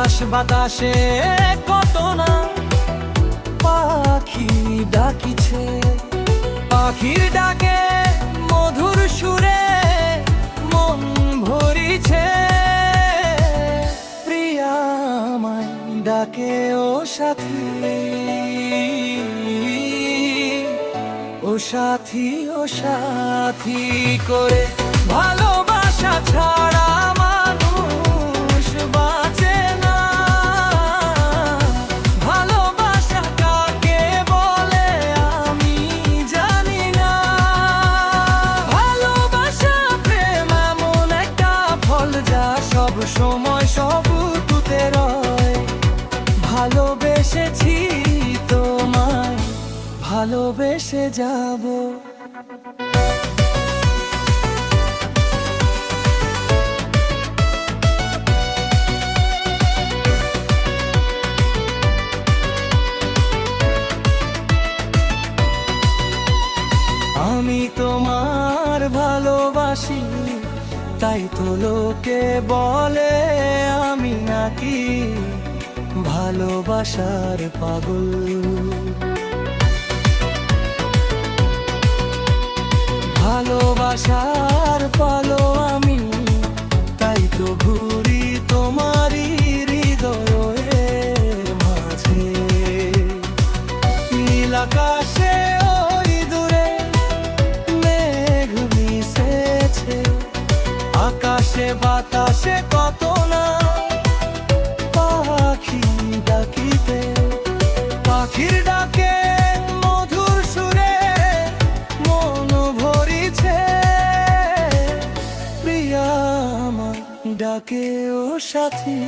আকাশ বাতাসে কত না পাখি ডাকিছে, পাখির ডাকে মধুর সুরে মন ভরিছে। প্রিয়া আমায় ডাকে ও সাথী, ও সাথী, ও সাথী করে। ভালোবাসা ছাড়া মানুষ বাঁচে না, ভালোবাসা কাকে বলে আমি জানি না। ভালোবাসা প্রেম এমন একটা ফল যা সব সময় সব ঋতুতে রয়। ভালোবেসেছি তোমায়, ভালোবেসে যাব। আমি তোমার ভালোবাসি, তাই তো লোকে বলে আমি নাকি ভালোবাসার পাগল। ভালোবাসার পালো আমি, তাই তো ঘুরি তোমারই হৃদয়ের মাঝে। নীল আকাশে ওই দূরে মেঘ মিশেছে, আকাশে বাতাসে কত না পাখি ডাকিতে। পাখির ডাকে মধুর সুরে মন ভরিছে। প্রিয়া আমার ডাকে ও সাথী।